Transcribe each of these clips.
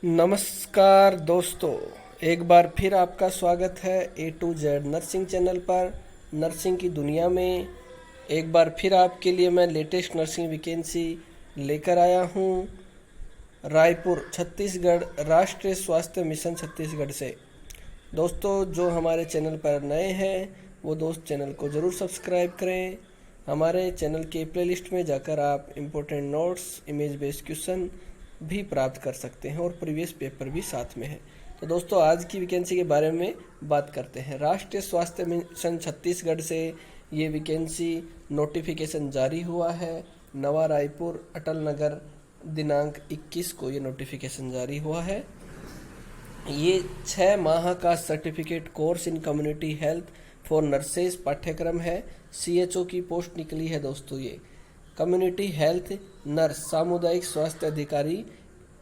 नमस्कार दोस्तों, एक बार फिर आपका स्वागत है ए टू जेड नर्सिंग चैनल पर। नर्सिंग की दुनिया में एक बार फिर आपके लिए मैं लेटेस्ट नर्सिंग वैकेंसी लेकर आया हूँ। रायपुर छत्तीसगढ़ राष्ट्रीय स्वास्थ्य मिशन छत्तीसगढ़ से। दोस्तों, जो हमारे चैनल पर नए हैं वो दोस्त चैनल को ज़रूर सब्सक्राइब करें। हमारे चैनल के प्लेलिस्ट में जाकर आप important notes, image based question भी प्राप्त कर सकते हैं और प्रीवियस पेपर भी साथ में है। तो दोस्तों, आज की वैकेंसी के बारे में बात करते हैं। राष्ट्रीय स्वास्थ्य मिशन छत्तीसगढ़ से ये वैकेंसी नोटिफिकेशन जारी हुआ है। नवा रायपुर अटल नगर दिनांक 21 को ये नोटिफिकेशन जारी हुआ है। ये 6 माह का certificate course in community health for nurses पाठ्यक्रम है। सीएचओ की पोस्ट निकली है दोस्तों। ये कम्युनिटी हेल्थ नर्स सामुदायिक स्वास्थ्य अधिकारी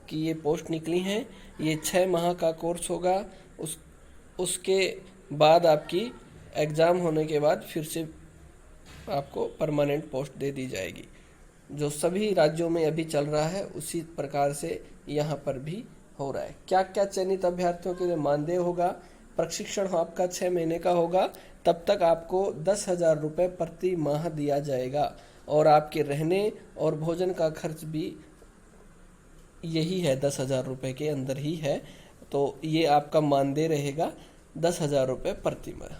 की ये पोस्ट निकली हैं। ये 6 माह का कोर्स होगा। उसके बाद आपकी एग्ज़ाम होने के बाद फिर से आपको परमानेंट पोस्ट दे दी जाएगी। जो सभी राज्यों में अभी चल रहा है उसी प्रकार से यहाँ पर भी हो रहा है। क्या क्या चयनित अभ्यर्थियों के लिए मानदेय होगा? प्रशिक्षण आपका 6 महीने का होगा। तब तक आपको 10,000 रुपये प्रति माह दिया जाएगा और आपके रहने और भोजन का खर्च भी यही है, 10,000 रुपये के अंदर ही है। तो ये आपका मानदेय रहेगा 10,000 रुपये प्रति माह।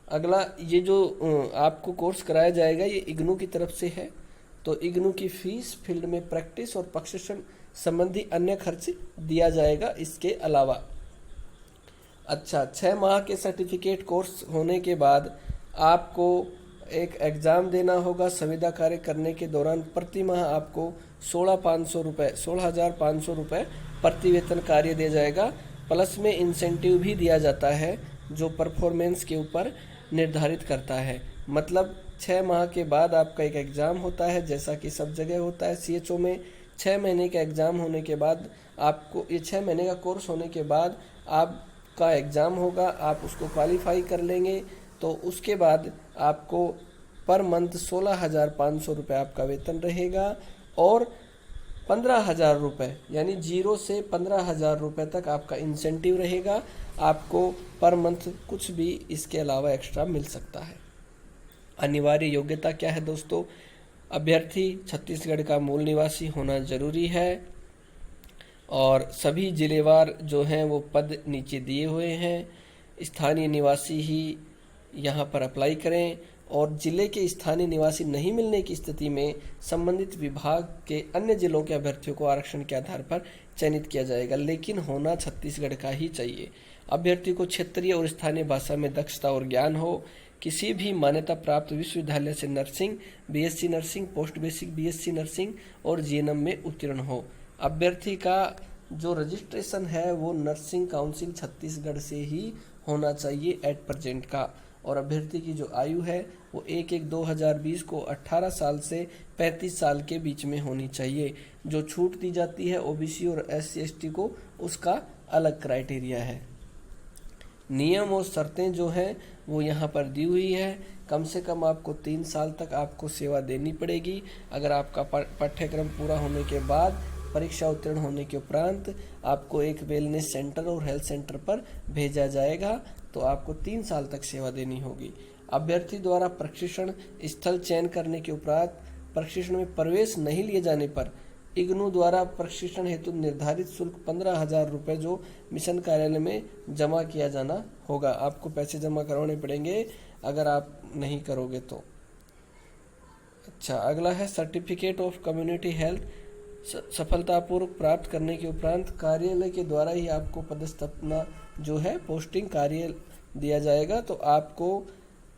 अगला, ये जो आपको कोर्स कराया जाएगा ये इग्नू की तरफ से है। तो इग्नू की फीस, फील्ड में प्रैक्टिस और प्रशिक्षण संबंधी अन्य खर्च दिया जाएगा इसके अलावा। अच्छा, 6 माह के सर्टिफिकेट कोर्स होने के बाद आपको एक एग्ज़ाम देना होगा। संविदा कार्य करने के दौरान प्रति माह आपको 16,500 रुपये प्रति वेतन कार्य दिया जाएगा। प्लस में इंसेंटिव भी दिया जाता है जो परफॉर्मेंस के ऊपर निर्धारित करता है। मतलब 6 माह के बाद आपका एक एग्ज़ाम होता है, जैसा कि सब जगह होता है। सीएचओ में 6 महीने का एग्ज़ाम होने के बाद आपको, ये 6 महीने का कोर्स होने के बाद आपका एग्ज़ाम होगा। आप उसको क्वालिफाई कर लेंगे तो उसके बाद आपको पर मंथ 16,500 रुपये आपका वेतन रहेगा और 15,000 रुपये, यानी 0 से 15,000 रुपये तक आपका इंसेंटिव रहेगा। आपको पर मंथ कुछ भी इसके अलावा एक्स्ट्रा मिल सकता है। अनिवार्य योग्यता क्या है दोस्तों? अभ्यर्थी छत्तीसगढ़ का मूल निवासी होना जरूरी है और सभी जिलेवार जो हैं वो पद नीचे दिए हुए हैं। स्थानीय निवासी ही यहाँ पर अप्लाई करें और जिले के स्थानीय निवासी नहीं मिलने की स्थिति में संबंधित विभाग के अन्य जिलों के अभ्यर्थियों को आरक्षण के आधार पर चयनित किया जाएगा, लेकिन होना छत्तीसगढ़ का ही चाहिए। अभ्यर्थी को क्षेत्रीय और स्थानीय भाषा में दक्षता और ज्ञान हो। किसी भी मान्यता प्राप्त विश्वविद्यालय से nursing, BSc nursing, post basic BSc nursing और जीएनएम में उत्तीर्ण हो। अभ्यर्थी का जो रजिस्ट्रेशन है वो नर्सिंग काउंसिल छत्तीसगढ़ से ही होना चाहिए एट प्रेजेंट का। और अभ्यर्थी की जो आयु है वो 1/1/2020 को 18 साल से 35 साल के बीच में होनी चाहिए। जो छूट दी जाती है ओबीसी और SC/ST को, उसका अलग क्राइटेरिया है। नियम और शर्तें जो हैं वो यहाँ पर दी हुई है। कम से कम आपको 3 साल तक आपको सेवा देनी पड़ेगी। अगर आपका पाठ्यक्रम पूरा होने के बाद, परीक्षा उत्तीर्ण होने के उपरांत आपको एक वेलनेस सेंटर और हेल्थ सेंटर पर भेजा जाएगा तो आपको 3 साल तक सेवा देनी होगी। अभ्यर्थी द्वारा प्रशिक्षण स्थल चयन करने के उपरांत प्रशिक्षण में प्रवेश नहीं लिए जाने पर इग्नू द्वारा प्रशिक्षण हेतु निर्धारित शुल्क 15,000 रुपये जो मिशन कार्यालय में जमा किया जाना होगा। आपको पैसे जमा करवाने पड़ेंगे अगर आप नहीं करोगे तो। अच्छा, अगला है सर्टिफिकेट ऑफ कम्युनिटी हेल्थ। सफलतापूर्वक प्राप्त करने के उपरांत कार्यालय के द्वारा ही आपको पदस्थापना जो है, पोस्टिंग कार्य दिया जाएगा। तो आपको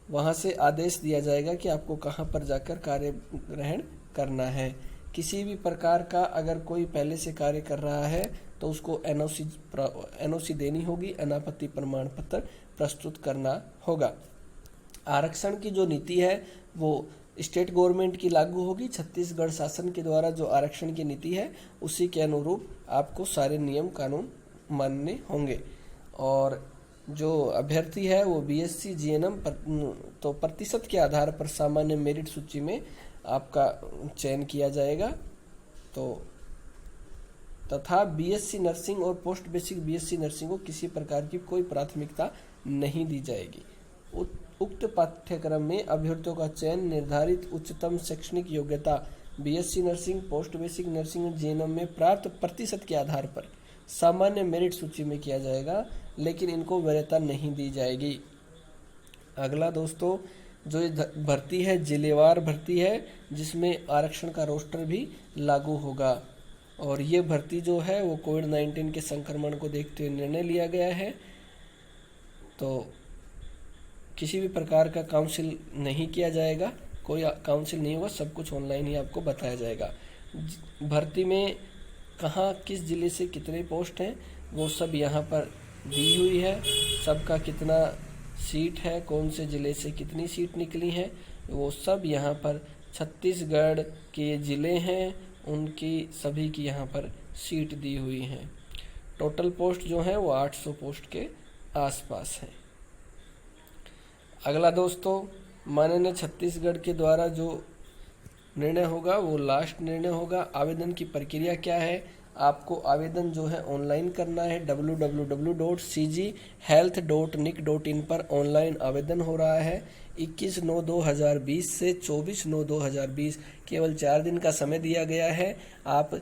वहाँ से आदेश दिया जाएगा कि आपको कहाँ पर जाकर कार्य ग्रहण करना है। किसी भी प्रकार का अगर कोई पहले से कार्य कर रहा है तो उसको एनओसी देनी होगी, अनापत्ति प्रमाण पत्र प्रस्तुत करना होगा। आरक्षण की जो नीति है वो स्टेट गवर्नमेंट की लागू होगी। छत्तीसगढ़ शासन के द्वारा जो आरक्षण की नीति है उसी के अनुरूप आपको सारे नियम कानून मानने होंगे। और जो अभ्यर्थी है वो बीएससी जीएनएम तो प्रतिशत के आधार पर सामान्य मेरिट सूची में आपका चयन किया जाएगा। तो तथा बीएससी नर्सिंग और पोस्ट बेसिक बीएससी नर्सिंग को किसी प्रकार की कोई प्राथमिकता नहीं दी जाएगी। उक्त पाठ्यक्रम में अभ्यर्थियों का चयन निर्धारित उच्चतम शैक्षणिक योग्यता BSc nursing, post basic nursing और जीएनएम में प्राप्त प्रतिशत के आधार पर सामान्य मेरिट सूची में किया जाएगा, लेकिन इनको वरीयता नहीं दी जाएगी। अगला दोस्तों, जो ये भर्ती है जिलेवार भर्ती है, जिसमें आरक्षण का रोस्टर भी लागू होगा। और ये भर्ती जो है वो कोविड-19 के संक्रमण को देखते हुए निर्णय लिया गया है, तो किसी भी प्रकार का काउंसिल नहीं किया जाएगा, कोई काउंसिल नहीं होगा, सब कुछ ऑनलाइन ही आपको बताया जाएगा। भर्ती में कहाँ किस ज़िले से कितने पोस्ट हैं वो सब यहाँ पर दी हुई है। सबका कितना सीट है, कौन से ज़िले से कितनी सीट निकली हैं, वो सब यहाँ पर छत्तीसगढ़ के ज़िले हैं उनकी सभी की यहाँ पर सीट दी हुई हैं। टोटल पोस्ट जो है वो 800 पोस्ट के आसपास है। अगला दोस्तों, माननीय छत्तीसगढ़ के द्वारा जो निर्णय होगा वो लास्ट निर्णय होगा। आवेदन की प्रक्रिया क्या है? आपको आवेदन जो है ऑनलाइन करना है। www.cghealth.nic.in पर ऑनलाइन आवेदन हो रहा है। 21/9/2020 से 24/9/2020 केवल 4 दिन का समय दिया गया है। आप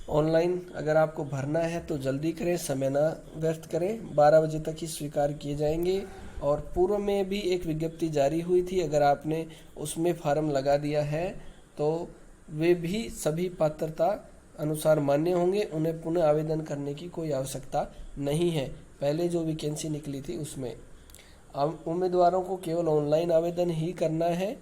ऑनलाइन अगर आपको भरना है तो जल्दी करें, समय ना व्यर्थ करें। 12 बजे तक ही स्वीकार किए जाएंगे। और पूर्व में भी एक विज्ञप्ति जारी हुई थी, अगर आपने उसमें फार्म लगा दिया है तो वे भी सभी पात्रता अनुसार मान्य होंगे, उन्हें पुनः आवेदन करने की कोई आवश्यकता नहीं है। पहले जो वैकेंसी निकली थी उसमें अब उम्मीदवारों को केवल ऑनलाइन आवेदन ही करना है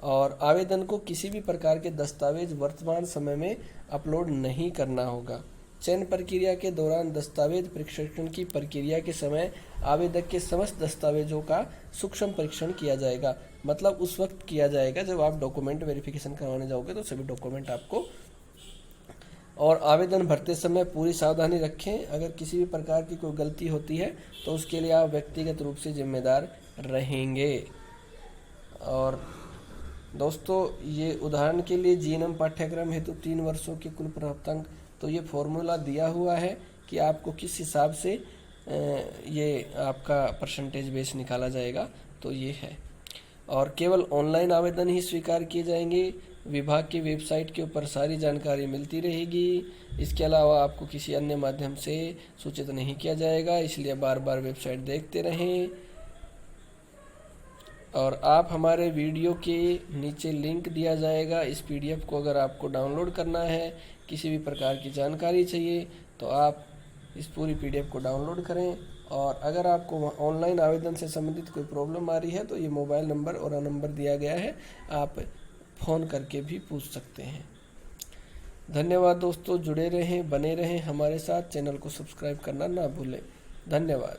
और आवेदन को किसी भी प्रकार के दस्तावेज वर्तमान समय में अपलोड नहीं करना होगा। चयन प्रक्रिया के दौरान दस्तावेज परीक्षण की प्रक्रिया के समय आवेदक के समस्त दस्तावेजों का सूक्ष्म परीक्षण किया जाएगा। मतलब उस वक्त किया जाएगा जब आप डॉक्यूमेंट वेरिफिकेशन करवाने जाओगे तो सभी डॉक्यूमेंट आपको। और आवेदन भरते समय पूरी सावधानी रखें, अगर किसी भी प्रकार की कोई गलती होती है तो उसके लिए आप व्यक्तिगत रूप से जिम्मेदार रहेंगे। और दोस्तों, ये उदाहरण के लिए जीएनएम पाठ्यक्रम हेतु 3 वर्षों के कुल प्राप्तांक, तो ये फॉर्मूला दिया हुआ है कि आपको किस हिसाब से ये आपका परसेंटेज बेस निकाला जाएगा, तो ये है। और केवल ऑनलाइन आवेदन ही स्वीकार किए जाएंगे। विभाग की वेबसाइट के ऊपर सारी जानकारी मिलती रहेगी। इसके अलावा आपको किसी अन्य माध्यम से सूचित नहीं किया जाएगा, इसलिए बार बार वेबसाइट देखते रहें। और आप हमारे वीडियो के नीचे लिंक दिया जाएगा, इस पीडीएफ को अगर आपको डाउनलोड करना है, किसी भी प्रकार की जानकारी चाहिए तो आप इस पूरी पीडीएफ को डाउनलोड करें। और अगर आपको ऑनलाइन आवेदन से संबंधित कोई प्रॉब्लम आ रही है तो ये मोबाइल नंबर और नंबर दिया गया है, आप फ़ोन करके भी पूछ सकते हैं। धन्यवाद दोस्तों, जुड़े रहें, बने रहें हमारे साथ। चैनल को सब्सक्राइब करना ना भूलें। धन्यवाद।